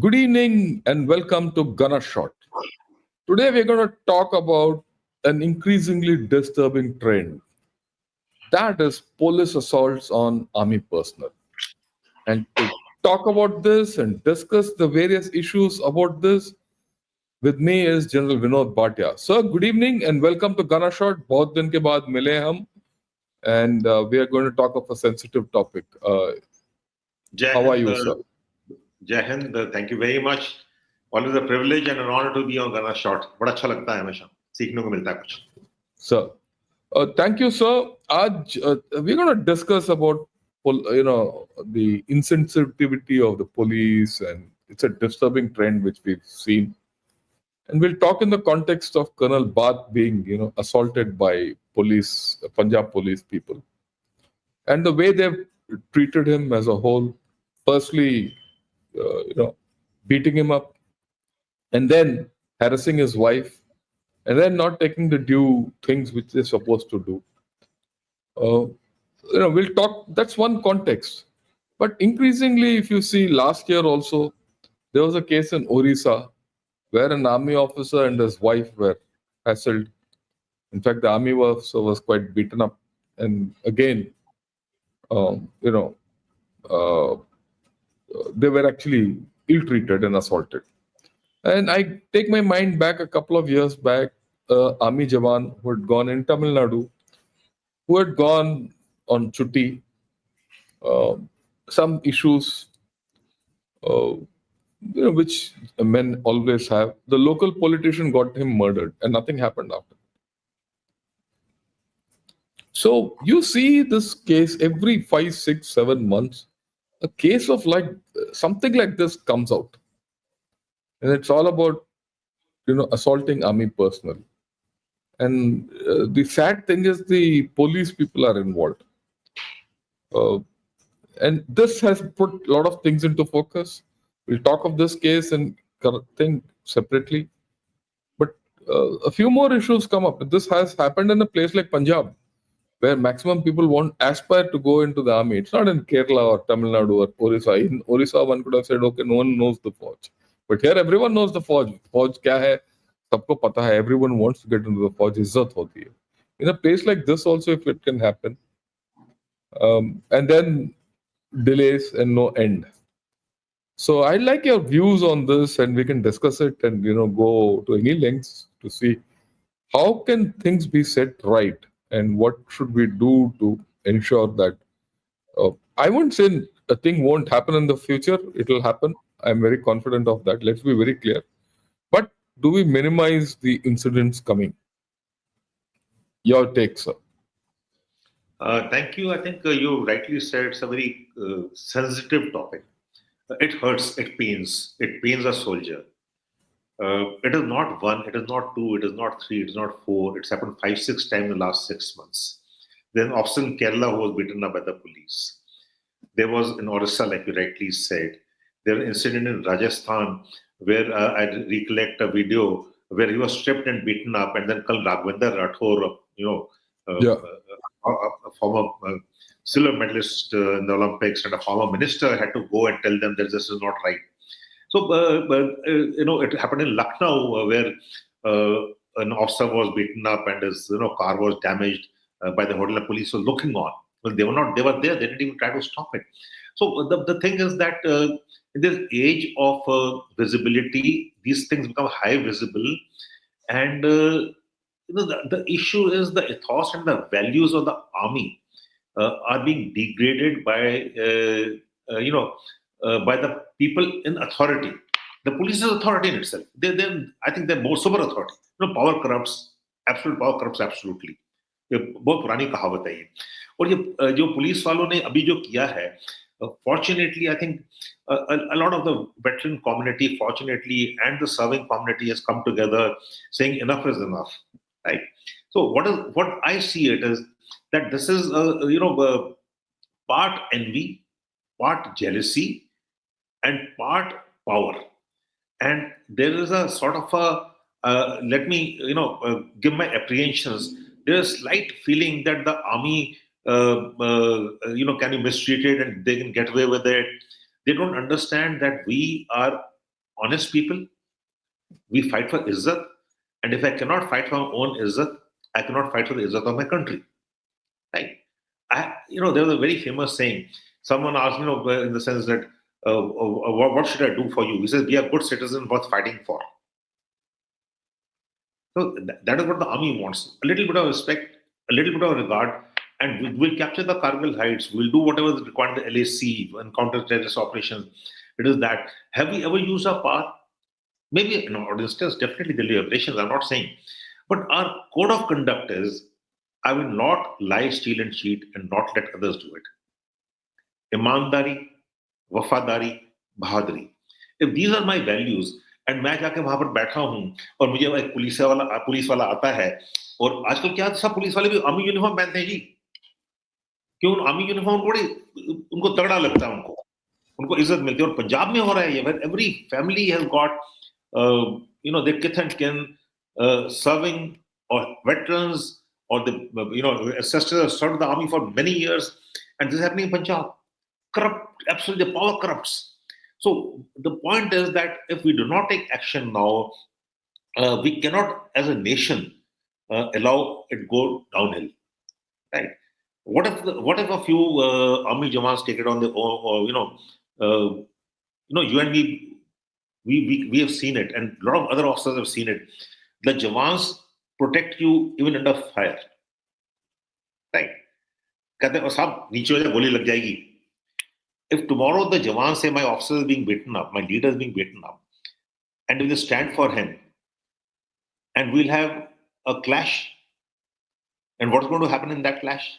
Good evening and welcome to 𝗏𝗏𝗏𝗏. Today we're going to talk about an increasingly disturbing trend. That is police assaults on army personnel. And to talk about this and discuss the various issues about this, with me is General Vinod Bhatia. Sir, good evening and welcome to 𝗏𝗏𝗏𝗏. बहुत दिन के बाद मिले हम. And we are going to talk of a sensitive topic. How are you, sir? Jai Hind, thank you very much. Always a privilege and an honor to be on 𝗏𝗏𝗏𝗏. बड़ा अच्छा लगता है हमेशा सीखने को मिलता है कुछ. Sir, thank you, sir. We're going to discuss about the insensitivity of the police, and it's a disturbing trend which we've seen. And we'll talk in the context of Colonel Bath being assaulted by police, Punjab police people, and the way they've treated him as a whole. Firstly, beating him up, and then harassing his wife, and then not taking the due things which they're supposed to do. We'll talk, that's one context. But increasingly, if you see last year also, there was a case in Orissa where an army officer and his wife were hassled. In fact, the army officer was quite beaten up. And again, they were actually ill-treated and assaulted. And I take my mind back a couple of years back, army jawan who had gone in Tamil Nadu, who had gone on chutti, some issues, which men always have. The local politician got him murdered, and nothing happened after. So you see this case every 5, 6, 7 months. A case of something like this comes out, and it's all about assaulting army personnel. And the sad thing is the police people are involved. And this has put a lot of things into focus. We'll talk of this case and think separately. But a few more issues come up. This has happened in a place like Punjab, where maximum people aspire to go into the army. It's not in Kerala or Tamil Nadu or Orissa. In Orissa, one could have said, okay, no one knows the Fauj. But here, everyone knows the Fauj. Fauj kya hai? Sabko pata hai. Everyone wants to get into the Fauj. Izzat hoti hai. In a place like this also, if it can happen. And then delays and no end. So I'd like your views on this, and we can discuss it and go to any lengths to see how can things be set right and what should we do to ensure that I won't say a thing won't happen in the future. It will happen. I'm very confident of that. Let's be very clear. But do we minimize the incidents coming? Your take, sir. Thank you. I think you rightly said it's a very sensitive topic. It hurts, it pains a soldier. It is not one, it is not two, it is not three, it is not four. It's happened 5, 6 times in the last 6 months. Then officer in Kerala who was beaten up by the police. There was in Orissa, like you rightly said. There was an incident in Rajasthan where I recollect a video where he was stripped and beaten up, and then 𝗟𝗏𝗏𝗏 Rathore, a former silver medalist in the Olympics and a former minister had to go and tell them that this is not right. So, it happened in Lucknow where an officer was beaten up and his car was damaged by the hotel. Police was looking on. Well, they were there. They didn't even try to stop it. So the thing is that in this age of visibility, these things become high visible, and the issue is the ethos and the values of the army are being degraded by by the people in authority. The police is authority in itself. I think they're more super authority. Power corrupts. Absolute power corrupts absolutely. ये बहुत पुरानी कहावत है ये. और ये जो police वालों ने अभी जो किया है, fortunately, I think a lot of the veteran community, fortunately, and the serving community has come together saying enough is enough, right? So what I see it is that this is part envy, part jealousy, and part power, and there is a sort of a let me give my apprehensions. There is a slight feeling that the army can be mistreated and they can get away with it. They don't understand that we are honest people. We fight for izzat. And if I cannot fight for my own izzat, I cannot fight for the izzat of my country. Right? There was a very famous saying. Someone asked, in the sense that, what should I do for you? He says, be a good citizen worth fighting for. So that is what the army wants. A little bit of respect, a little bit of regard, and we'll capture the Kargil heights. We'll do whatever is required in the LAC and counter-terrorist operations. It is that. Have we ever used our power? Maybe in our instance, definitely the liberations, I'm not saying. But our code of conduct is, I will not lie, steal and cheat and not let others do it. Imandari, wafadari, bahadri. If these are my values, and मैं जाके वहां पर बैठा हूं और मुझे एक police वाला आता है, और आजकल क्या सब पुलिस वाले भी आर्मी यूनिफॉर्म पहनते हैं जी. क्यों? आर्मी यूनिफॉर्म उनको तगड़ा लगता है, उनको इज्जत मिलती है. और पंजाब में हो रहा है ये. Every family has got their kith and kin serving, or veterans, or the ancestors have served the army for many years, and this is happening in Punjab. Corrupt, absolutely, the power corrupts. So the point is that if we do not take action now, we cannot, as a nation, allow it go downhill. Right? What if a few army jawans take it on their own? You and me, we have seen it, and a lot of other officers have seen it. The jawans protect you even under fire. Right? कहते हैं साहब नीचे हो जाए गोली लग जाएगी. If tomorrow the Jawan say my officer is being beaten up, my leader is being beaten up, and we will stand for him, and we'll have a clash, and what's going to happen in that clash?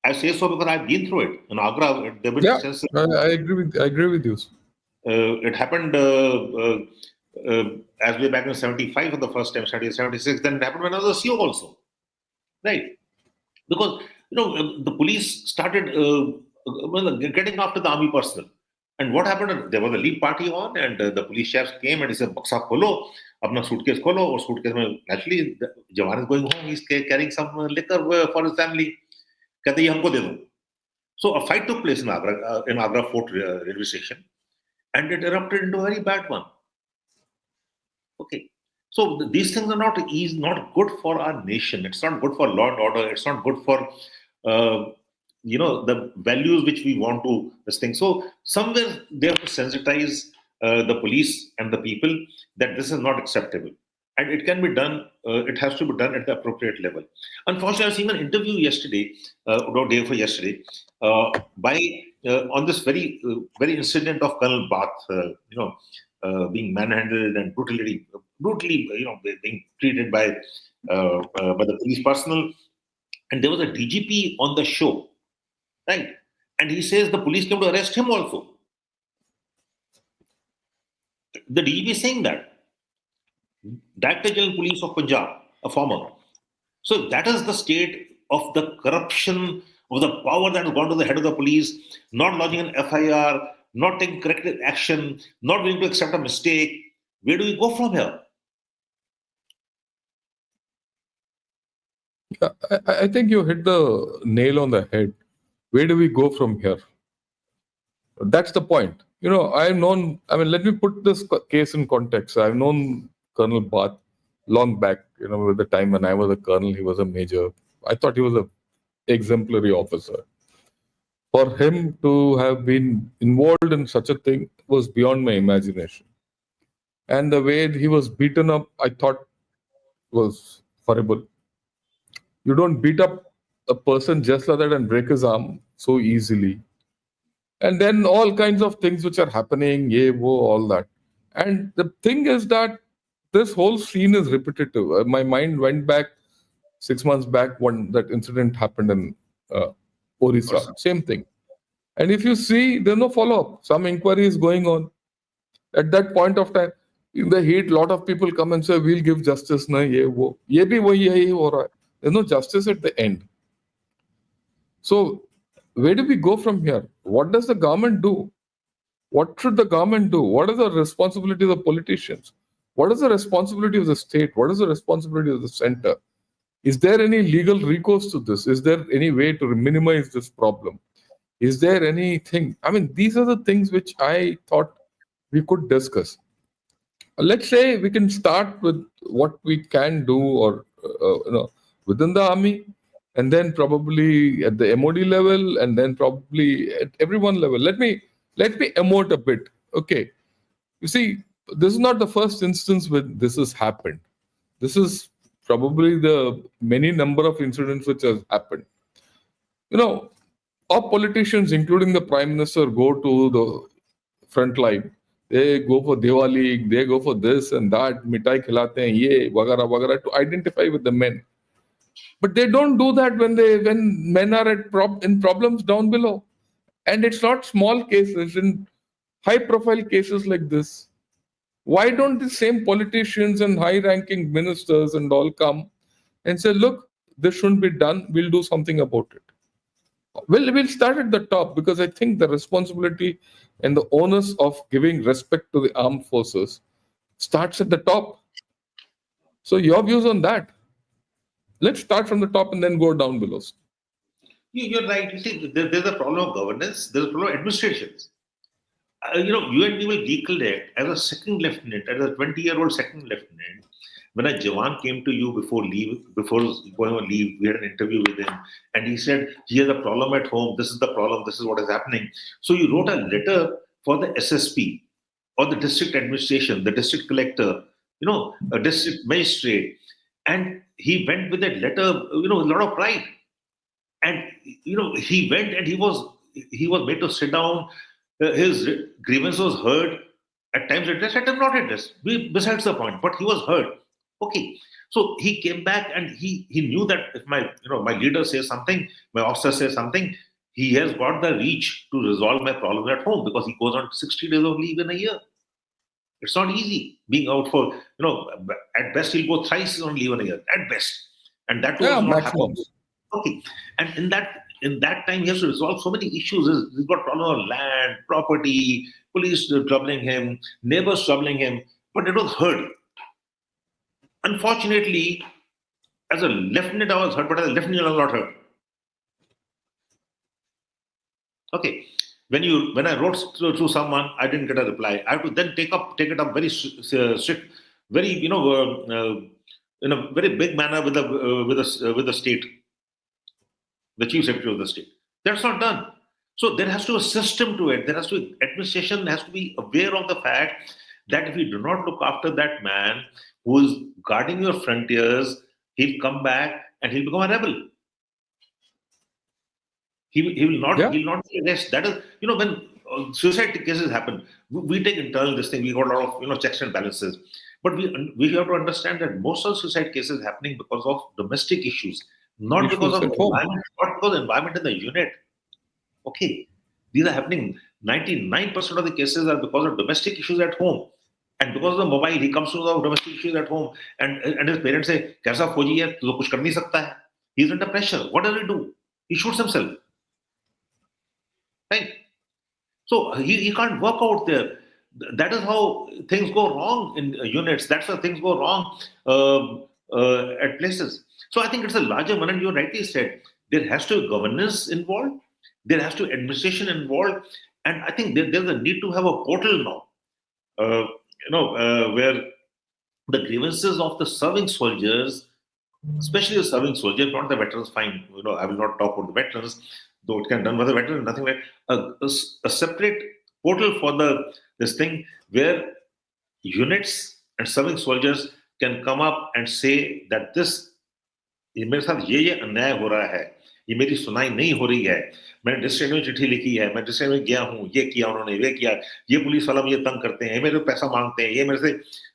I say so because I've been through it. In Agra, there have been instances. I agree with you. It happened as way back in 75 for the first time, 76. Then it happened when I was a CO also. Right? Because, the police started getting after the army personnel. And what happened? There was a lead party on, and the police chiefs came and he said, "Baksa kholo, apna suitcase kholo." Or suitcase mein, naturally, the Jawan is going home. He's carrying some liquor for his family. Kehte, "Ye humko de do." So a fight took place in Agra Fort railway station, and it erupted into a very bad one. Okay. So these things are not good for our nation. It's not good for law and order. It's not good for the values which we want to this thing. So somewhere they have to sensitize the police and the people that this is not acceptable, and it can be done. It has to be done at the appropriate level. Unfortunately, I've seen an interview yesterday, day for yesterday, on this very incident of Colonel 𝗏𝗏, being manhandled and brutally, being treated by the police personnel. And there was a DGP on the show, right? And he says the police came to arrest him also. The DGP is saying that. Director General Police of Punjab, a former. So that is the state of the corruption, of the power that has gone to the head of the police, not lodging an FIR, not taking corrective action, not willing to accept a mistake. Where do we go from here? I think you hit the nail on the head. Where do we go from here? That's the point. Let me put this case in context. I've known Colonel 𝗏𝗏 long back, with the time when I was a colonel, he was a major. I thought he was an exemplary officer. For him to have been involved in such a thing was beyond my imagination. And the way he was beaten up, I thought was horrible. You don't beat up a person just like that and break his arm so easily. And then all kinds of things which are happening, all that. And the thing is that this whole scene is repetitive. My mind went back 6 months back when that incident happened in Orissa. Same thing. And if you see, there's no follow-up. Some inquiry is going on. At that point of time, in the heat, a lot of people come and say, we'll give justice. Na, ye wo. Ye bhi wahi hai, ho raha hai. There's no justice at the end. So where do we go from here? What does the government do? What should the government do? What is the responsibility of the politicians? What is the responsibility of the state? What is the responsibility of the center? Is there any legal recourse to this? Is there any way to minimize this problem? Is there anything? These are the things which I thought we could discuss. Let's say we can start with what we can do, or within the army, and then probably at the MOD level, and then probably at everyone level. Let me emote a bit. Okay, you see, this is not the first instance when this has happened. This is probably the many number of incidents which has happened. Our politicians, including the Prime Minister, go to the front line. They go for Diwali, they go for this and that, मिठाई खिलाते हैं ये वगैरह वगैरह to identify with the men. But they don't do that when men are in problems down below. And it's not small cases, in high profile cases like this. Why don't the same politicians and high ranking ministers and all come and say, look, this shouldn't be done, we'll do something about it? We'll start at the top, because I think the responsibility and the onus of giving respect to the armed forces starts at the top. So your views on that? Let's start from the top and then go down below. You're right. You see, there's a problem of governance, there's a problem of administrations. You and me will recollect as a second lieutenant, as a 20-year-old second lieutenant, when a Jawan came to you before going on leave, we had an interview with him, and he said, he has a problem at home, this is the problem, this is what is happening. So you wrote a letter for the SSP, or the district administration, the district collector, a district magistrate, and he went with that letter, with a lot of pride. And, he went and he was made to sit down, his grievance was heard, at times addressed, at times not addressed, besides the point, but he was heard. Okay, so he came back and he knew that if my leader says something, my officer says something, he has got the reach to resolve my problem at home, because he goes on 60 days of leave in a year. It's not easy being out for, at best he'll go thrice on leave in a year, at best. And that was not happening. Okay, and in that time he has to resolve so many issues. He's got problem of land, property, police troubling him, neighbors troubling him, but it was heard. Unfortunately, as a lieutenant I was hurt, but as a lieutenant I was not hurt. Okay, when I wrote to someone, I didn't get a reply. I have to then take it up very strict, very in a very big manner with the state, the chief secretary of the state. That's not done. So there has to be a system to it. Administration has to be aware of the fact that if you do not look after that man who is guarding your frontiers, he'll come back and he'll become a rebel. He will not be arrested. That is, when suicide cases happen, we take internal this thing. We got a lot of checks and balances, but we have to understand that most of suicide cases happening because of domestic issues, not because of environment, not because of environment in the unit. Okay, these are happening. 99% of the cases are because of domestic issues at home. And because of the mobile, he comes to the domestic issues at home, and his parents say, "Kaisa fauji hai, tu kuch kar nahi sakta hai." He's under pressure. What does he do? He shoots himself. Right? So he can't work out there. That is how things go wrong in units. That's how things go wrong at places. So I think it's a larger one, and you rightly said, there has to be governance involved, there has to be administration involved, and I think there's a need to have a portal now, where the grievances of the serving soldiers, especially the serving soldiers, not the veterans, fine. I will not talk about the veterans, though it can be done by the veterans, nothing like a separate portal for this thing where units and serving soldiers can come up and say that ये मेरे साथ ये अन्याय हो रहा है, ये मेरी सुनाई नहीं हो रही है, मैंने डिस्ट्रिक्ट में चिट्ठी लिखी है, मैं डिस्ट्रिक्ट में गया हूँ, ये किया उन्होंने, ये किया, ये पुलिस वाला मुझे तंग करते हैं, मेरे पैसा मांगते हैं, ये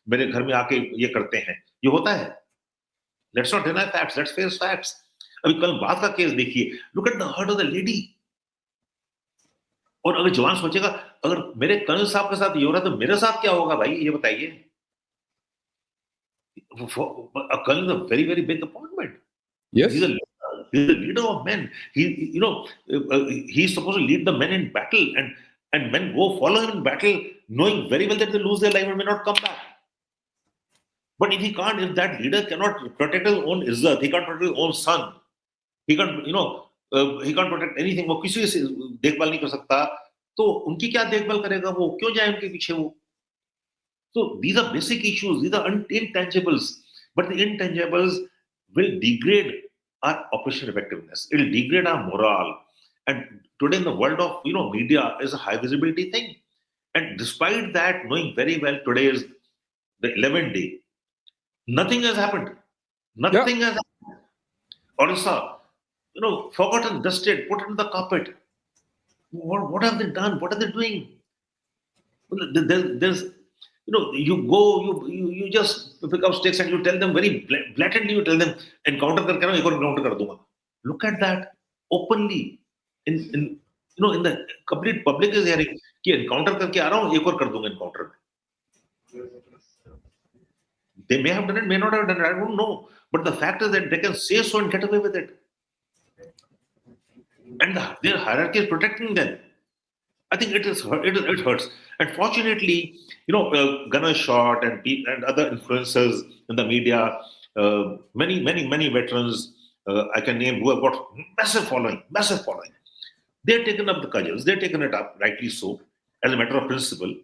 मेरे घर में आके ये करते हैं, ये होता है. Let's not deny facts, let's face facts. अभी कल बात का केस देखिए, look at the hurt of the lady. और अगर जवान सोचेगा, अगर मेरे कर्नल साहब के साथ ये हो रहा है तो मेरे साथ क्या होगा भाई, ये बताइए. A colonel is a very, very big appointment. Yes. He's a leader of men. He's supposed to lead the men in battle, and men go follow him in battle, knowing very well that they lose their life and may not come back. But if that leader cannot protect his own izzat, he can't protect his own son, he can't protect anything. वो किसी से देखभाल नहीं कर सकता, तो उनकी क्या देखभाल करेगा वो? क्यों जाए उनके पीछे वो? So these are basic issues. These are intangibles. But the intangibles will degrade our operational effectiveness. It will degrade our morale. And today in the world of media is a high visibility thing. And despite that, knowing very well today is the 11th day, nothing has happened. Nothing has happened. Orissa, forgotten, dusted, put in the carpet. What have they done? What are they doing? There's you go, you just pick up sticks and you tell them very blatantly, you tell them, encounter karke na, ek aur encounter kar dunga. Look at that openly in the complete public is hearing कि encounter करके आ रहा हूँ, एक और कर दूंगा encounter में. They may have done it, may not have done it, I don't know. But the fact is that they can say so and get away with it. And their hierarchy is protecting them. I think it hurts. And fortunately, Ganesh Short and other influencers in the media, many veterans I can name who have got massive following. They've taken up the cudgels. They've taken it up, rightly so, as a matter of principle.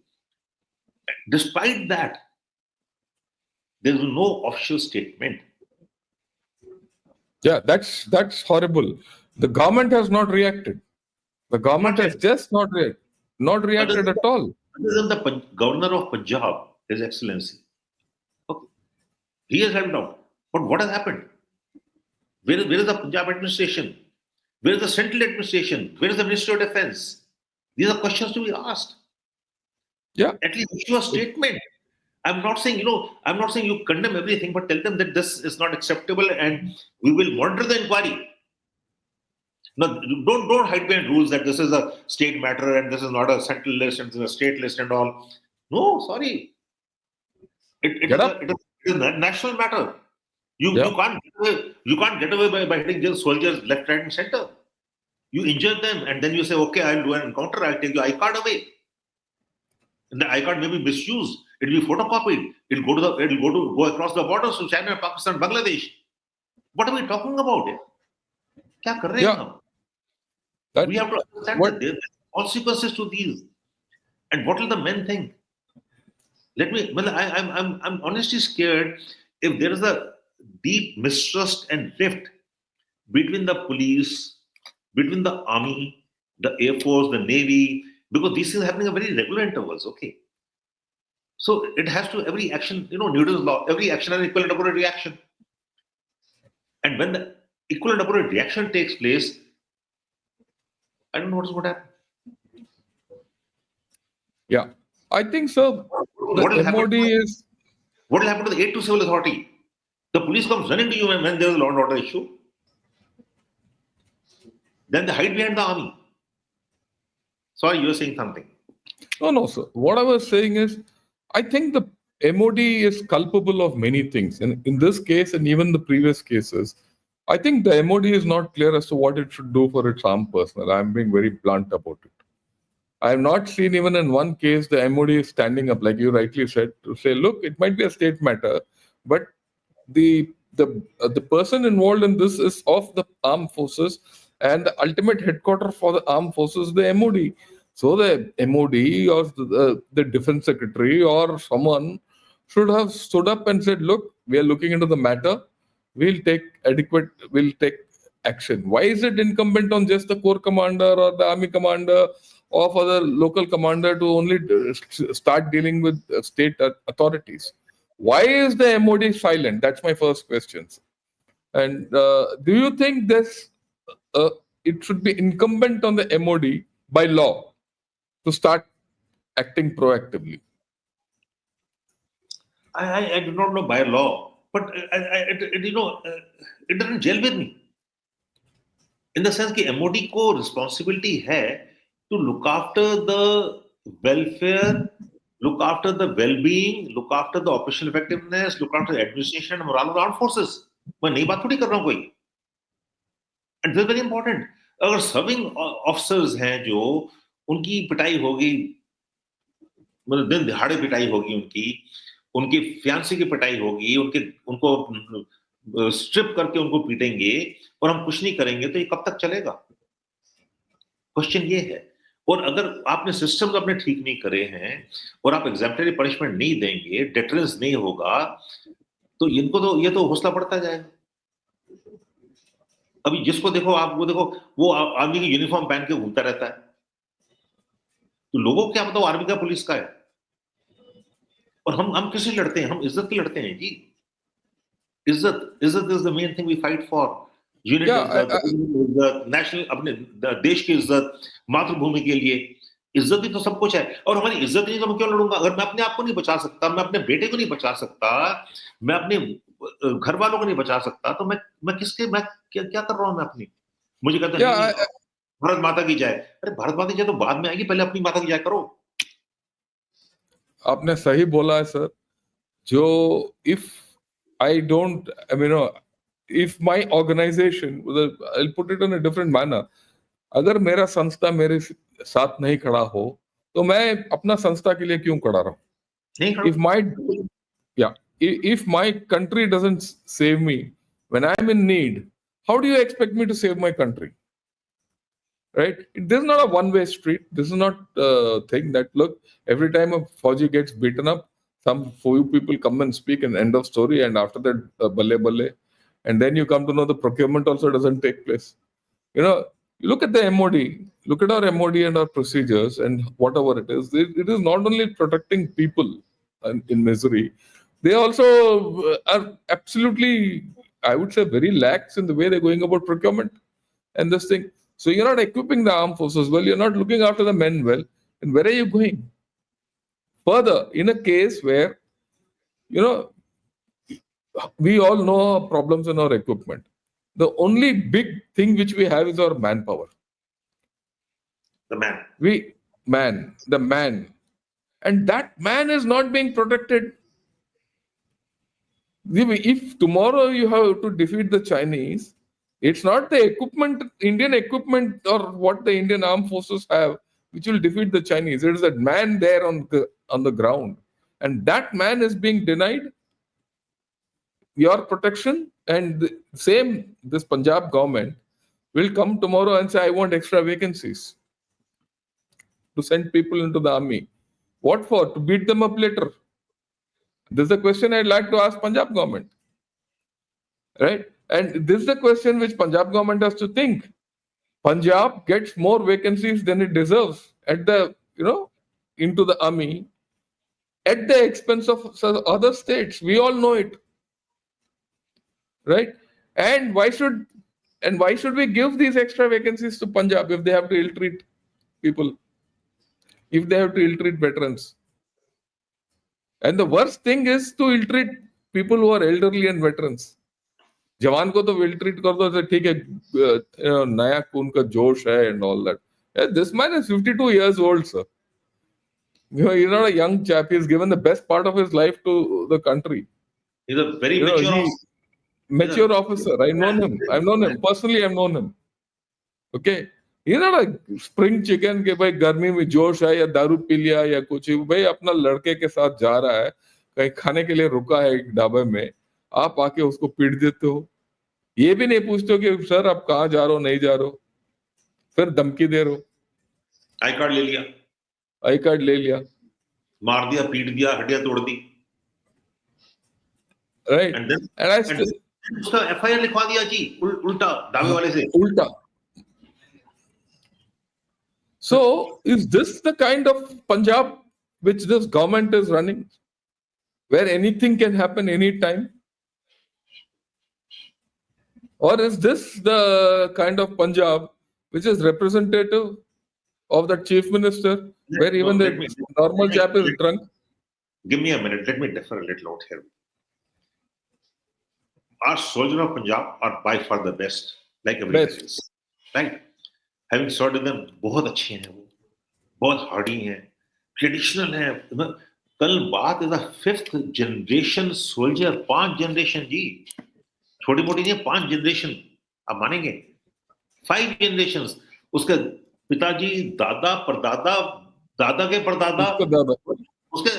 Despite that, there is no official statement. Yeah, that's horrible. The government has not reacted. The government has just not reacted at all. Other than the governor of Punjab, His Excellency, okay, he has helped out. But what has happened? Where is the Punjab administration? Where is the central administration? Where is the Ministry of Defense? These are questions to be asked. Yeah. At least issue a statement. I'm not saying you condemn everything, but tell them that this is not acceptable and we will monitor the inquiry. No, don't hide behind rules that this is a state matter and this is not a central list and this is a state list and all. No, sorry. It is a national matter. You can't get away by hitting just soldiers left, right, and center. You injure them and then you say, okay, I'll do an encounter, I'll take your I-card away. And the I-card may be misused. It will be photocopied. It'll go across the borders to China, Pakistan, Bangladesh. What are we talking about here? Kya kar rahe hain hum? We have to understand that there are consequences to these. And what will the men think? I'm honestly scared if there is a deep mistrust and rift between the police, between the army, the air force, the navy, because these things are happening at very regular intervals, okay? So it has to, every action, Newton's law, every action has an equal and opposite reaction. And when the equal and opposite reaction takes place, I don't know what's going to happen. Yeah, I think so. What will happen to the aid to civil authority? The police comes running to you when there is a law and order issue. Then they hide behind the army. Sorry, you were saying something. No, sir. What I was saying is, I think the MOD is culpable of many things. And in this case, and even the previous cases, I think the MOD is not clear as to what it should do for its armed personnel. I'm being very blunt about it. I have not seen even in one case the MOD is standing up, like you rightly said, to say, look, it might be a state matter, but the person involved in this is of the armed forces, and the ultimate headquarters for the armed forces is the MOD. So the MOD or the defense secretary or someone should have stood up and said, look, we are looking into the matter. We'll take action. Why is it incumbent on just the corps commander or the army commander or for the local commander to only start dealing with state authorities? Why is the MOD silent? That's my first question. And do you think it should be incumbent on the MOD by law to start acting proactively? I do not know by law, but it doesn't gel with me. In the sense that MOD को responsibility है to look after the welfare, look after the well-being, look after the operational effectiveness, look after the administration and morale of the armed forces. मैं नई बात थोड़ी कर रहा हूँ कोई. And this is very important. अगर serving officers हैं जो उनकी पिटाई होगी, मतलब दिन दिहाड़े पिटाई होगी उनकी fiancé की पिटाई होगी, उनको स्ट्रिप करके उनको पीटेंगे और हम कुछ नहीं करेंगे तो ये कब तक चलेगा? क्वेश्चन ये है. और अगर आपने सिस्टम्स अपने ठीक नहीं करे हैं और आप एग्जाम्पलरी पनिशमेंट नहीं देंगे, डेटरेंस नहीं होगा, तो इनको तो ये तो हौसला बढ़ता जाएगा। अभी जिसको देखो आप, वो देखो वो आर्मी की यूनिफॉर्म पहन के घूमता रहता है, तो लोगों को क्या पता वो आर्मी का पुलिस का है। और हम किससे लड़ते हैं? हम इज्जत की लड़ते हैं जी। Izzat is the main thing we fight for. Unit izzat, national, अपने देश की इज्जत, मातृभूमि के लिए इज्जत ही तो सब कुछ है। और हमारी इज्जत नहीं तो मैं क्यों लड़ूंगा? अगर मैं अपने आप को नहीं बचा सकता, मैं अपने बेटे को नहीं बचा सकता, मैं अपने घर वालों को नहीं बचा सकता, तो मैं किसके, मैं क्या कर रहा हूं मैं अपनी? मुझे कहते हैं भारत माता की जय। अरे भारत माता की जय तो बाद में आएगी, पहले अपनी माता की जय करो। आपने सही बोला है सर। जो if I don't, I mean, if my organisation, I put it in a different manner, अगर मेरा संस्था मेरे साथ नहीं खड़ा हो तो मैं अपना संस्था के लिए क्यों खड़ा रहूं? If my country doesn't save me when I'm in need, how do you expect me to save my country? Right? This is not a one-way street. This is not a thing that, look, every time a Fauji gets beaten up, some few people come and speak and end of story, and after that, balle balle. And then you come to know the procurement also doesn't take place. You look at the MOD, look at our MOD and our procedures and whatever it is not only protecting people in misery, they also are absolutely, I would say, very lax in the way they're going about procurement and this thing. So you're not equipping the armed forces well, you're not looking after the men well, and where are you going? Further, in a case where, we all know our problems in our equipment, the only big thing which we have is our manpower. The man. The man. And that man is not being protected. If tomorrow you have to defeat the Chinese, it's not the equipment, Indian equipment or what the Indian armed forces have, which will defeat the Chinese. It is that man there on the ground. And that man is being denied your protection. And this Punjab government will come tomorrow and say, I want extra vacancies to send people into the army. What for? To beat them up later. This is the question I'd like to ask Punjab government. Right? And this is the question which Punjab government has to think. Punjab gets more vacancies than it deserves into the army at the expense of other states. We all know it. Right? And why should we give these extra vacancies to Punjab if they have to ill-treat people? If they have to ill-treat veterans? And the worst thing is to ill-treat people who are elderly and veterans. जवान को तो ill-treat कर दो, ठीक है, नया खून का जोश है and all that. This man is 52 years old, sir. He's not a young chap. He's given the best part of his life to the country. He's a very mature officer. I've known him. Personally, I've known him. Okay? He's not a spring chicken के भाई गर्मी में जोश है या दारू P लिया या कुछ, भाई अपना लड़के के साथ जा रहा है, कहीं खाने के लिए रुका है एक ढाबे में, आप आके उसको पीट देते हो, ये भी नहीं पूछते हो कि सर आप कहाँ जा रहे हो, नहीं जा रहे हो, फिर धमकी दे रहे हो, आई कार्ड ले लिया, मार दिया, पीट दिया, हड्डियां तोड़ दी, राइट, एंड उसका FIR लिखवा दिया जी, उल्टा दावे वाले से, उल्टा. So, is this the kind of Punjab which this government is running, where anything can happen anytime? Or is this the kind of Punjab which is representative of the chief minister, where even the normal chap is drunk? Give me a minute, let me differ a little out here. Our soldiers of Punjab are by far the best, like everybody else. Right? Having served with them, बहुत अच्छे हैं वो, बहुत hardy हैं, traditional हैं. कल बात is a 5th generation soldier, 5 generation जी, छोटी मोटी नहीं, 5 generation, आप मानेंगे? 5 generations. उसके पिताजी, दादा, परदादा, दादा के परदादा, उसके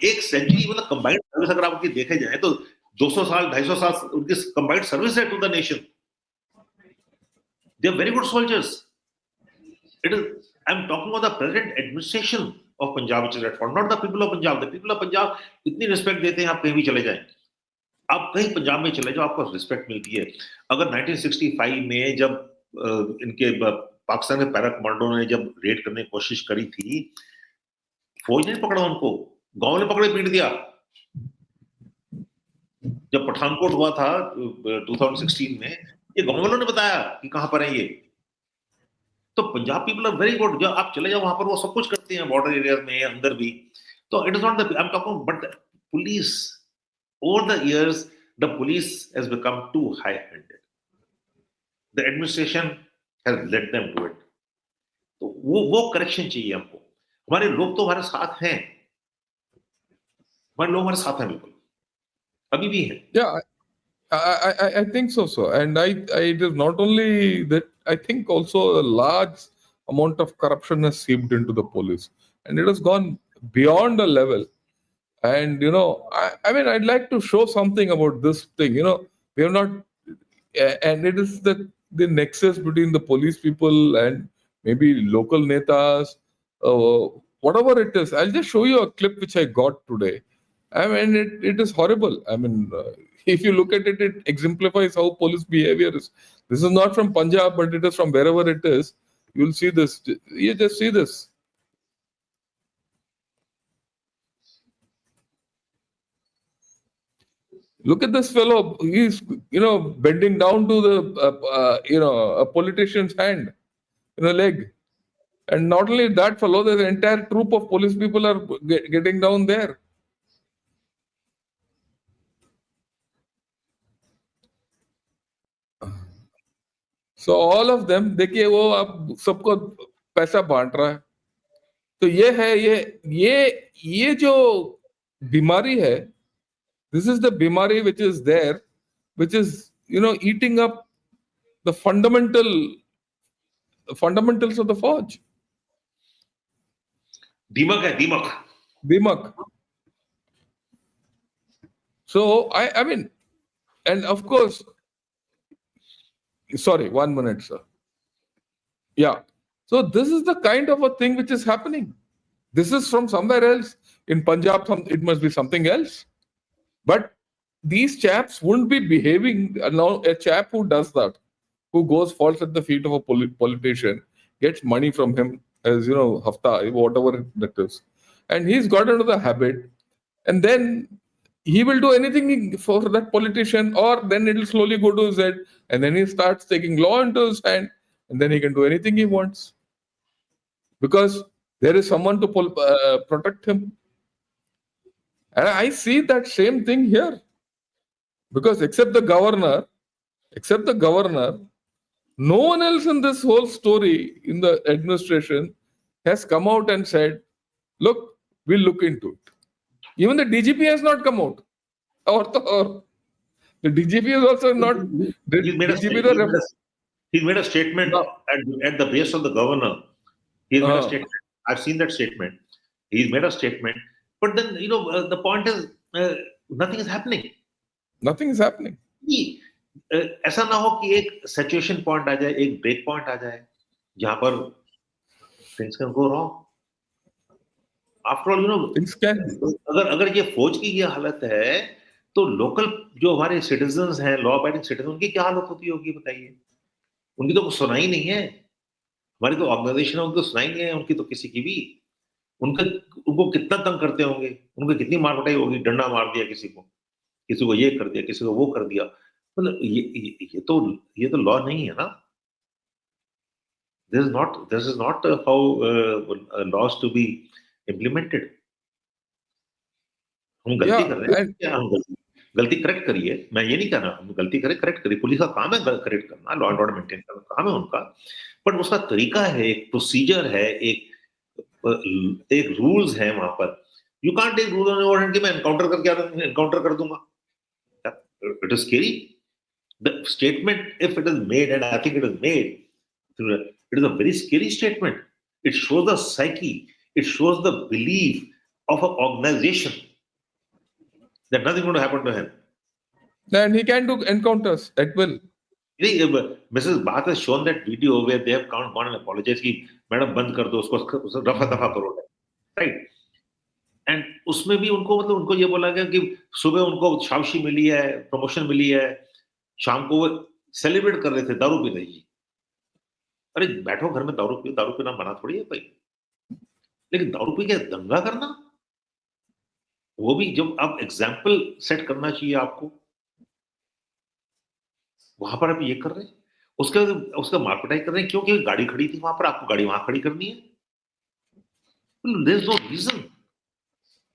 एक सेंचुरी, मतलब कंबाइंड सर्विस अगर आप देखे जाए तो 200 साल, 250 साल उनकी कंबाइंड सर्विस है to the nation. They are very good soldiers. It is, I'm talking about the present administration of Punjab, which is at fault, not the people of Punjab. The people of Punjab इतनी respect देते हैं, आप कहीं भी चले जाएं, आप कहीं पंजाब में चले जाओ, आपको रिस्पेक्ट मिलती है. अगर 1965 में जब इनके पाकिस्तान के पैरा कमांडो ने जब रेड करने की कोशिश करी थी, फौज ने पकड़ा उनको, गांव ने पकड़े पीट दिया. जब पठानकोट हुआ था 2016 में, ये गांव वालों ने बताया कि कहां पर है ये. तो Punjab people are very good. जब आप चले जाओ वहां पर, वो सब कुछ करते हैं, बॉर्डर एरियाज में, अंदर भी. तो it is not the, I am talking, but the police, over the years the police has become too high-handed. The administration has let them do it. तो वो करेक्शन चाहिए हमको. हमारे लोग तो हमारे साथ हैं, हमारे लोग हमारे साथ हैं, बिल्कुल अभी भी हैं. Yeah, I think so. And I it is not only that. I think also a large amount of corruption has seeped into the police, and it has gone beyond a level. And I mean, I'd like to show something about this thing. We have not, and it is the nexus between the police people and maybe local netas, whatever it is. I'll just show you a clip which I got today. I mean, it is horrible. I mean, if you look at it, it exemplifies how police behavior is. This is not from Punjab, but it is from wherever it is. You'll see this. You just see this. Look at this fellow. He's, bending down to the, a politician's hand, leg. And not only that fellow, there's an entire troop of police people are getting down there. So all of them, देखिए वो अब सबको पैसा बांट रहा है. तो ये है ये जो बीमारी है, this is the बीमारी which is there, which is eating up the fundamentals of the फौज. दीमक है, दीमक. So I mean, and of course, sorry, 1 minute, sir. Yeah. So this is the kind of a thing which is happening. This is from somewhere else. In Punjab, it must be something else. But these chaps wouldn't be behaving. Now, a chap who does that, who falls at the feet of a politician, gets money from him as, hafta, whatever that is. And he's got into the habit. And then he will do anything for that politician, or then it will slowly go to his head. And then he starts taking law into his hand. And then he can do anything he wants. Because there is someone to protect him. And I see that same thing here. Because except the governor, no one else in this whole story in the administration has come out and said, look, we'll look into it. Even the DGP has not come out. Or the DGP has also not. He's made a statement at the base of the governor. He's made a statement. I've seen that statement. He's made a statement. But then, the point is, nothing is happening. Nothing is happening. ऐसा ना हो कि एक saturation point आ जाए, एक break point आ जाए, जहां पर things can go wrong. After all, things can. अगर ये फौज की ये हालत है, तो लोकल जो हमारे सिटीजन्स हैं, लॉ अबाइडिंग सिटीजन, उनकी क्या हालत होती होगी बताइए. उनकी तो कुछ सुनाई नहीं है. हमारी तो ऑर्गेनाइजेशन है, उनकी तो सुनाई नहीं है, उनकी तो किसी की भी. उनको कितना तंग करते होंगे, उनको कितनी मार पिटाई होगी, डंडा मार दिया किसी को ये कर दिया, किसी को वो कर दिया. मतलब ये तो लॉ नहीं है ना. This is not how laws to be implemented. हम गलती कर रहे हैं क्या? हम गलती करेक्ट करिए. मैं ये नहीं कह रहा हम गलती करें, करेक्ट करिए. पुलिस का काम है करेक्ट करना, लॉ एंड ऑर्डर मेंटेन करना काम है उनका. बट उसका तरीका है, एक प्रोसीजर है, एक रूल्स है वहां पर. You can't take rule on your hand कि मैं एनकाउंटर कर दूंगा. It is scary. The statement, if it is made, and I think it is made, it is a very scary statement. It shows the psyche, it shows the belief of an organization that nothing is going to happen to him. And he can do encounters at will. Mrs. Bhatt has shown that video where they have gone and apologized कि madam बंद कर दो उसको रफा दफा करो, right. And उसमें भी उनको मतलब उनको ये बोला गया कि सुबह उनको शाबाशी मिली है, प्रमोशन मिली है, शाम को वो सेलिब्रेट कर रहे थे दारू पी रही. अरे बैठो घर में दारू पियो, दारू पीना मना थोड़ी है भाई, लेकिन दारू पी के दंगा करना, वो भी जब आप एग्जाम्पल सेट करना चाहिए आपको, वहां पर आप ये कर रहे हैं. उसका मारपिटाई कर रहे हैं क्योंकि गाड़ी खड़ी थी वहां पर, आपको गाड़ी वहां खड़ी करनी है. There is no reason.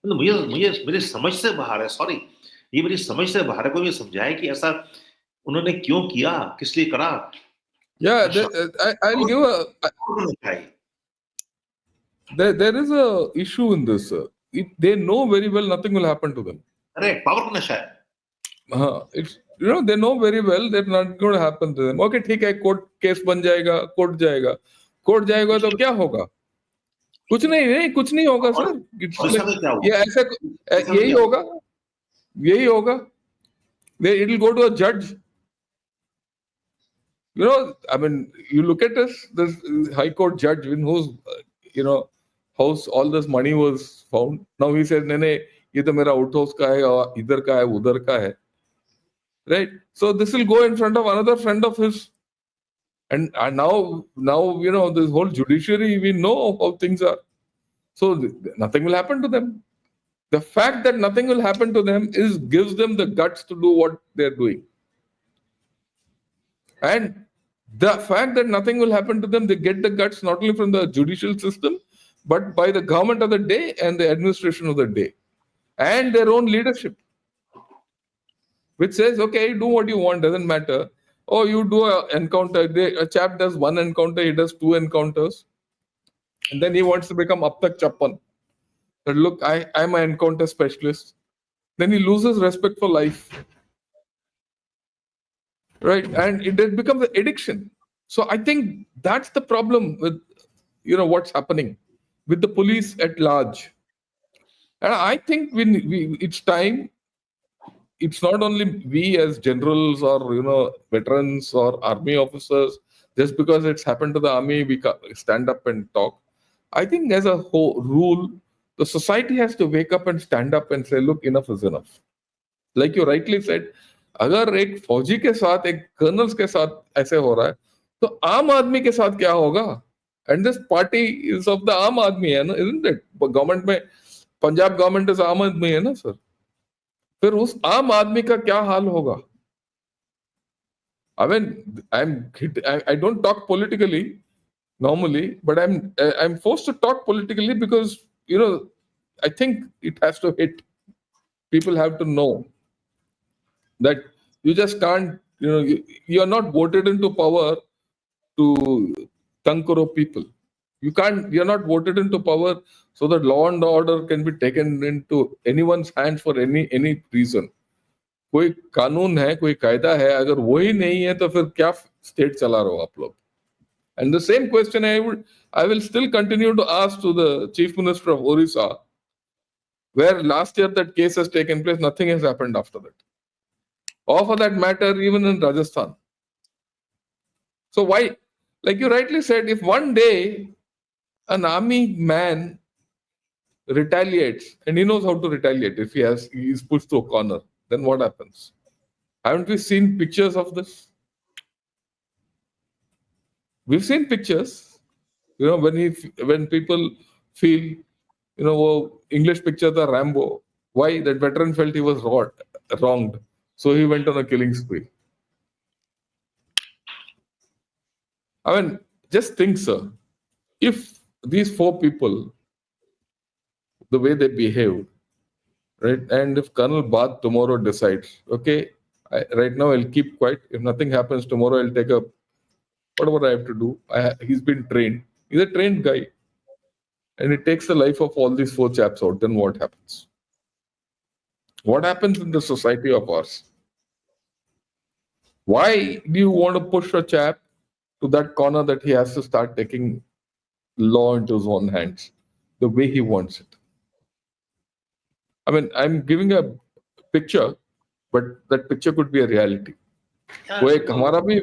मतलब मुझे मुझे मेरी समझ से बाहर है, सॉरी, ये मेरी समझ से बाहर है. कोई मुझे समझाए कि ऐसा उन्होंने क्यों किया, किस लिए करा. Yeah, I'll give there is a issue in this. They know very well nothing will happen to them. अरे पावर का नशा है. It's, they know very well that not going to happen to them. Okay, ठीक है, court case बन जाएगा, court जाएगा तो क्या होगा? कुछ नहीं होगा सर. ये ऐसे यही होगा. It will go to a judge. I mean, you look at this high court judge in whose, house all this money was found. Now he said, नहीं, ये तो मेरा outhouse का है, और इधर का है, उधर का है. Right? So this will go in front of another friend of his. And now, this whole judiciary, we know how things are. So nothing will happen to them. The fact that nothing will happen to them gives them the guts to do what they're doing. And the fact that nothing will happen to them, they get the guts not only from the judicial system, but by the government of the day and the administration of the day. And their own leadership, which says, okay, do what you want, doesn't matter. Oh, you do an encounter. A chap does one encounter, he does 2 encounters. And then he wants to become 𝗥𝗘𝗙𝗧𝗪. But look, I'm an encounter specialist. Then he loses respect for life. Right? And it becomes an addiction. So I think that's the problem with, what's happening with the police at large. And I think it's time. It's not only we as generals or, veterans or army officers, just because it's happened to the army, we stand up and talk. I think as a whole rule, the society has to wake up and stand up and say, look, enough is enough. Like you rightly said, अगर एक फौजी के साथ, एक colonel's के साथ ऐसे हो रहा है, तो आम आदमी के साथ क्या होगा? And this party is of the आम आदमी है ना, isn't it? गवर्नमेंट में, पंजाब गवर्नमेंट इज आम आदमी है ना सर. फिर उस आम आदमी का क्या हाल होगा? I mean, I don't talk politically normally, but I'm forced to talk politically because, I think it has to hit. People have to know that you just can't, you're not voted into power to conquer people. You're not voted into power so that law and order can be taken into anyone's hands for any reason. कोई कानून है, कोई कायदा है, अगर वही नहीं है तो फिर क्या स्टेट चला रहे हो आप लोग? And the same question I will still continue to ask to the Chief Minister of Orissa, where last year that case has taken place, nothing has happened after that. Or for that matter, even in Rajasthan. So why, like you rightly said, if one day an army man retaliates, and he knows how to retaliate if he is pushed to a corner, then what happens? Haven't we seen pictures of this? We've seen pictures, when people feel, English picture the Rambo. Why? That veteran felt he was wronged. So he went on a killing spree. I mean, just think, sir, if these 4 people, the way they behaved, right, and if Colonel Bath tomorrow decides, okay, right now I'll keep quiet. If nothing happens tomorrow, I'll take up whatever I have to do. He's been trained. He's a trained guy. And it takes the life of all these 4 chaps out, then what happens? What happens in the society of ours? Why do you want to push a chap to that corner that he has to start taking law into his own hands the way he wants it? I mean, I'm giving a picture, but that picture could be a reality. वो एक हमारा भी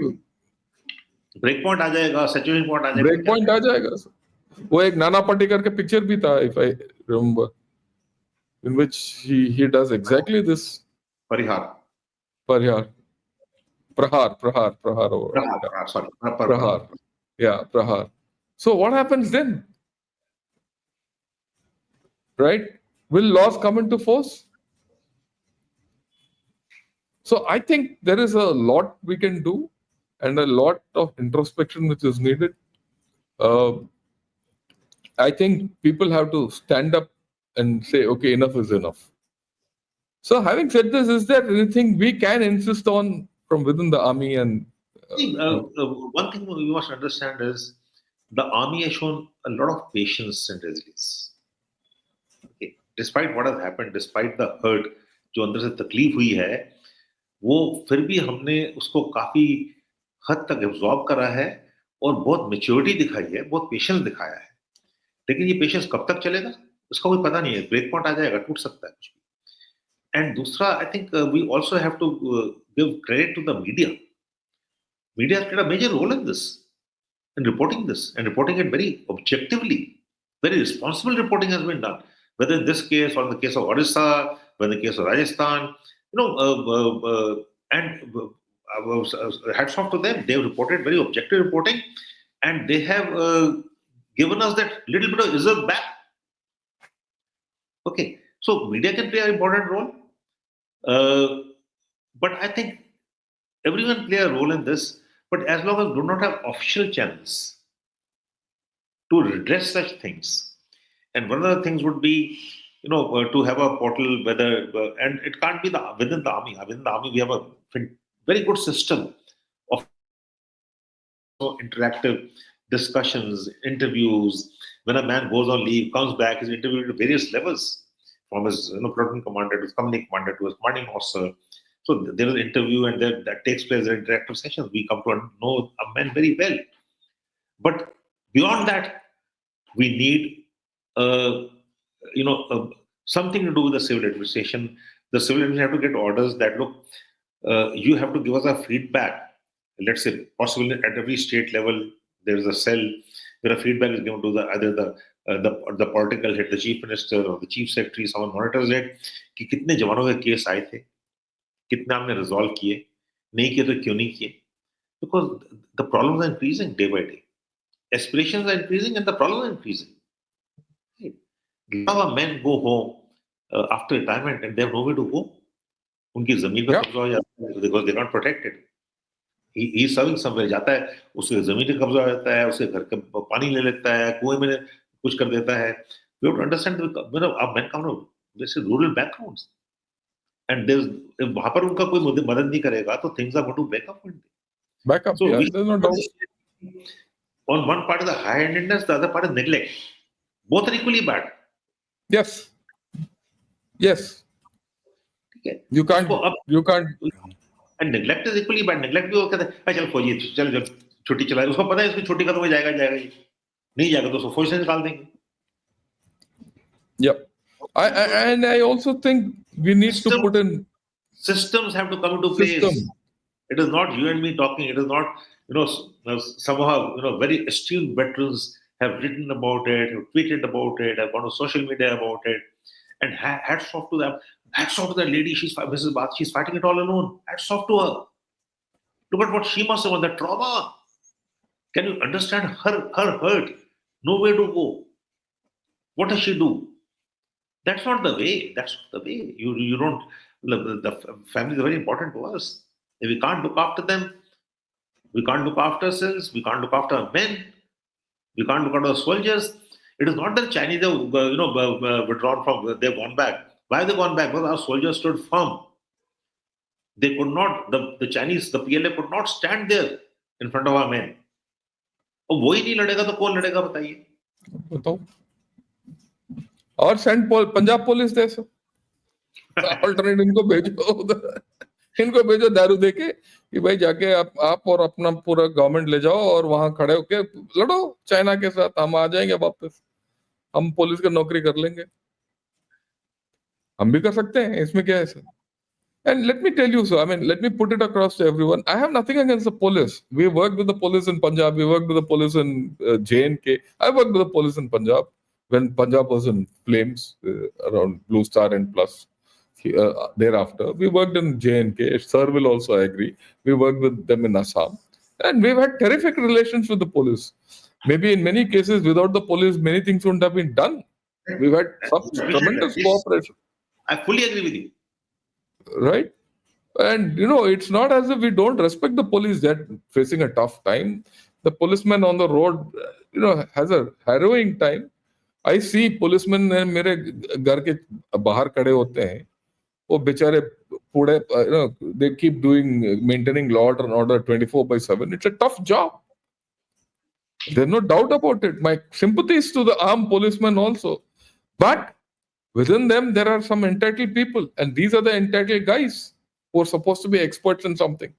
break point आ जाएगा, saturation point आ जाएगा, break point आ जाएगा। वो एक नाना पाटेकर के पिक्चर भी था, if I remember, in which he does exactly this. Parihar Prahar, or प्रहार sorry Prahar. Yeah, Prahar. So what happens then? Right? Will laws come into force? So I think there is a lot we can do and a lot of introspection which is needed. I think people have to stand up and say, okay, enough is enough. So having said this, is there anything we can insist on from within the army? And one thing we must understand is the army has shown a lot of patience and resilience. Okay. Despite what has happened, despite the hurt, जो अंदर से तकलीफ हुई है, वो फिर भी हमने उसको काफी हद तक एब्जॉर्ब करा है और बहुत मेच्योरिटी दिखाई है, बहुत पेशेंस दिखाया है। लेकिन ये पेशेंस कब तक चलेगा उसका कोई पता नहीं है, ब्रेक पॉइंट आ जाएगा, टूट सकता है कुछ भी। एंड दूसरा, I think we also have to give credit to the media. Media has played a major role in this, in reporting this, and reporting it very objectively. Very responsible reporting has been done, whether in this case or in the case of Odisha, whether in the case of Rajasthan, hats off to them. They have reported very objective reporting, and they have given us that little bit of izzat back. Okay, so media can play an important role, but I think everyone play a role in this. But as long as we do not have official channels to redress such things, and one of the things would be, to have a portal, whether and it can't be within the army. Within the army, we have a very good system of interactive discussions, interviews. When a man goes on leave, comes back, is interviewed at various levels, from his platoon commander to his company commander to his commanding officer. So there is an interview, and that takes place in interactive sessions. We come to know a man very well. But beyond that, we need, something to do with the civil administration. The civil administration have to get orders that, look, you have to give us a feedback. Let's say, possibly at every state level, there is a cell where a feedback is given to either the political head, the chief minister, or the chief secretary. Someone monitors it. कि कितने जवानों के case आए थे, कितना हमने resolve किए, नहीं किए तो क्यों नहीं किए? Because the problems are increasing day by day. Aspirations are increasing and the problems are increasing. Right? A lot of men go home after retirement and they have nowhere to go. उनकी जमीन पर कब्जा हो जाता है because they are not protected. He is serving somewhere, जाता है, उसके जमीन पे कब्जा हो जाता है, उसके घर का पानी ले लेता है, कुएं में कुछ कर देता है. We have to understand, आप men come from rural backgrounds. And वहां पर उनका कोई मदद नहीं करेगा तो things are going to back up. So yeah, there's no doubt. On one part is the high-handedness, the other part is neglect. Both are equally bad. Yes. Okay. You can't. And neglect is equally bad. Neglect भी वो कहते हैं, चल फौजी चल छुट्टी चला, उसको पता है इसकी छुट्टी खत्म हो जाएगा ही, नहीं जाएगा तो उसको फौज से निकाल देंगे. Yep. I also think we need to put in systems have to come into place. It is not you and me talking. It is not, somehow, very esteemed veterans have written about it, have tweeted about it, have gone to social media about it, and hats off to them. Hats off to that lady. Mrs. Bath. She's fighting it all alone. Hats off to her. Look at what she must have on the trauma. Can you understand her hurt? Nowhere to go. What does she do? That's not the way. That's not the way. You don't. The family is very important to us. If we can't look after them, we can't look after ourselves. We can't look after our men. We can't look after the soldiers. It is not that the Chinese have, withdrawn from. They've gone back. Why have they gone back? Because our soldiers stood firm. They could not. The Chinese, the PLA could not stand there in front of our men. अब वही नहीं लड़ेगा तो कौन लड़ेगा बताइए? बताओ. और सेंड पंजाब पुलिस दे सो अल्टरनेट इनको भेजो उधर, इनको भेजो दारू देके कि भाई जाके आप और अपना पूरा गवर्नमेंट ले जाओ और वहां खड़े होके लड़ो चाइना के साथ, हम आ जाएंगे वापस, हम पुलिस की नौकरी कर लेंगे. हम भी कर सकते हैं, इसमें क्या है sir? And let me tell you, so I mean, let me put it across to everyone. I have nothing against the police. We worked with the police in Punjab. We worked with the police in J&K. I worked with the police in Punjab when Punjab was in flames around Blue Star and plus. Thereafter, we worked in J&K. Sir will also agree. We worked with them in Assam, and we've had terrific relations with the police. Maybe in many cases, without the police, many things wouldn't have been done. We've had such tremendous cooperation. I fully agree with you. Right? And it's not as if we don't respect the police. They're facing a tough time. The policeman on the road, has a harrowing time. I see policemen मेरे घर के बाहर खड़े होते हैं. वो बेचारे पूरे, they keep maintaining law and order 24/7. It's a tough job. There's no doubt about it. My sympathies to the armed policemen also. But within them, there are some entitled people. And these are the entitled guys who are supposed to be experts in something,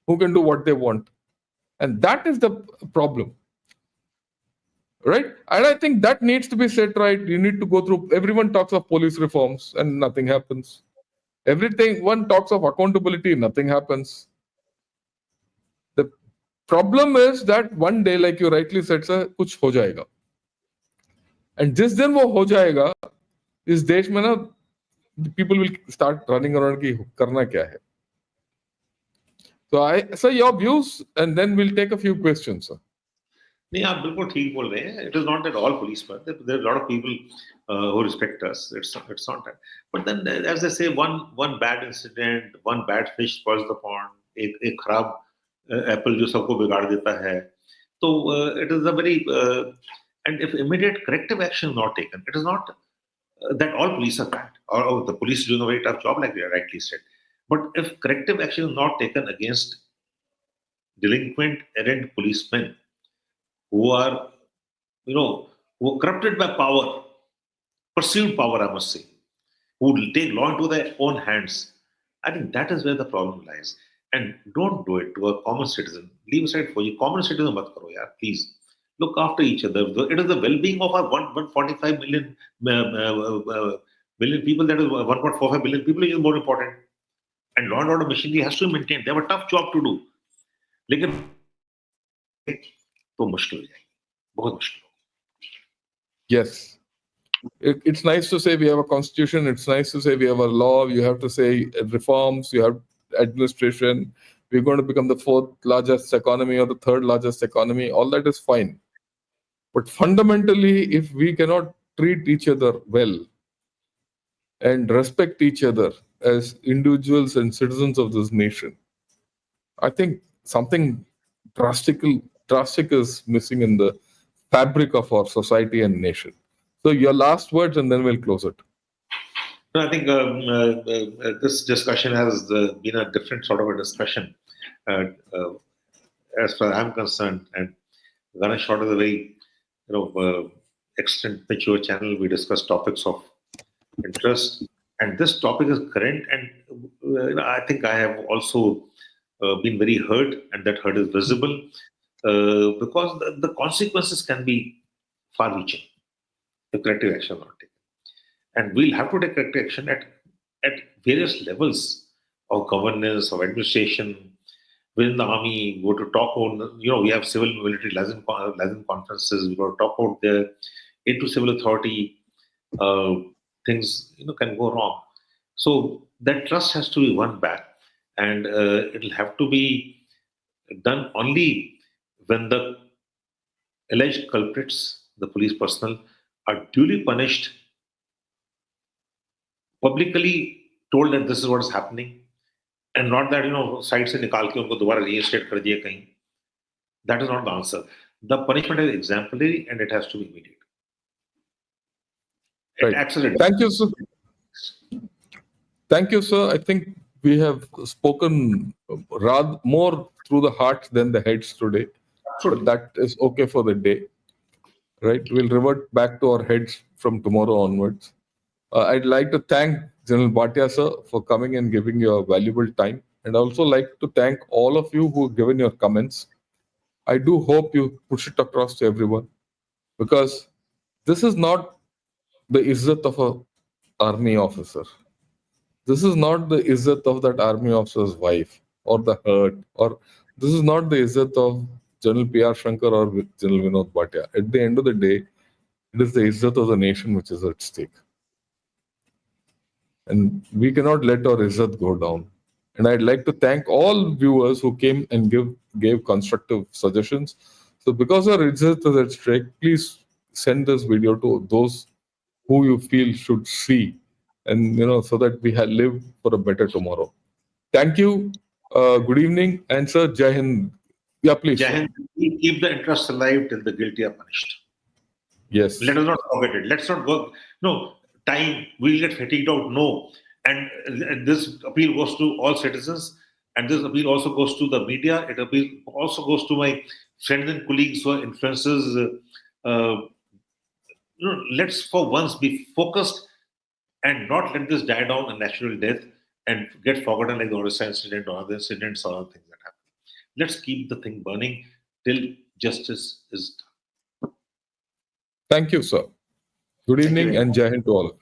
who can do what they want. And that is the problem. Right? And I think that needs to be set right. You need to go through, everyone talks of police reforms and nothing happens. One talks of accountability, nothing happens. The problem is that one day, like you rightly said, sir, kuch ho jayega. And जिस दिन वो हो जाएगा, इस देश में ना, people will start running around कि करना क्या है. So your views, and then we'll take a few questions, sir. नहीं, आप बिल्कुल ठीक बोल रहे हैं. It is not that all policemen. There are a lot of people who respect us. It's not that. But then, as they say, one bad incident, one bad fish spoils the pond. एक खराब apple जो सबको बिगाड़ देता है. So it is a very and if immediate corrective action is not taken, it is not that all police are bad or the police are doing a very tough job, like you rightly said. But if corrective action is not taken against delinquent errant policemen who are, who are corrupted by power, perceived power, I must say, who will take law into their own hands, I think that is where the problem lies. And don't do it to a common citizen. Leave aside for you. Common citizen, mat karo, yaar, please. Look after each other. It is the well-being of our 145 million people, that is 1.45 billion people, is more important. And law and order machinery has to be maintained. They have a tough job to do. लेकिन तो मुश्किल हो जाएगी, बहुत मुश्किल होगा. Yes. It's nice to say we have a constitution. It's nice to say we have a law. You have to say reforms. You have administration. We're going to become the 4th largest economy or the 3rd largest economy. All that is fine. But fundamentally, if we cannot treat each other well and respect each other as individuals and citizens of this nation, I think something drastic is missing in the fabric of our society and nation. So your last words, and then we'll close it. No, I think this discussion has been a different sort of a discussion, as far as I'm concerned. And Ganesh Short is a very, extent mature channel. We discuss topics of interest, and this topic is current. And I think I have also been very hurt, and that hurt is visible because the consequences can be far-reaching if corrective action is not taken. And we'll have to take corrective action at various levels of governance, of administration, within the army. Go to talk on, we have civil military liaison conferences. We go to talk out there. Into civil authority, things can go wrong. So that trust has to be won back, and it'll have to be done only when the alleged culprits, the police personnel, are duly punished, publicly told that this is what is happening, and not that side se nikal ke unko dobara reinstate kar diya kahin. That is not the answer. The punishment is exemplary, and it has to be immediate. Right. Thank you, sir. Thank you, sir. I think we have spoken rather more through the heart than the heads today. But that is okay for the day. Right? We'll revert back to our heads from tomorrow onwards. I'd like to thank General Bhatia, sir, for coming and giving your valuable time. And also like to thank all of you who have given your comments. I do hope you push it across to everyone, because this is not the izzat of an army officer. This is not the izzat of that army officer's wife or the hurt, or this is not the izzat of General P.R. Shankar or General Vinod Bhatia. At the end of the day, it is the izzat of the nation which is at stake. And we cannot let our izzat go down. And I'd like to thank all viewers who came and gave constructive suggestions. So because our izzat is at stake, please send this video to those who you feel should see, and so that we live for a better tomorrow. Thank you. Good evening, and sir, Jai Hind. Yeah, please. Jai Hind. Keep the interests alive till the guilty are punished. Yes. Let us not forget it. Let's not go. No, time, we'll get fatigued out. No. And this appeal goes to all citizens, and this appeal also goes to the media. It appeal also goes to my friends and colleagues who are influencers. Let's for once be focused and not let this die down a natural death and get forgotten like the Odisha incident or other incidents or other things that happen. Let's keep the thing burning till justice is done. Thank you, sir. Good evening and Jai Hind to all.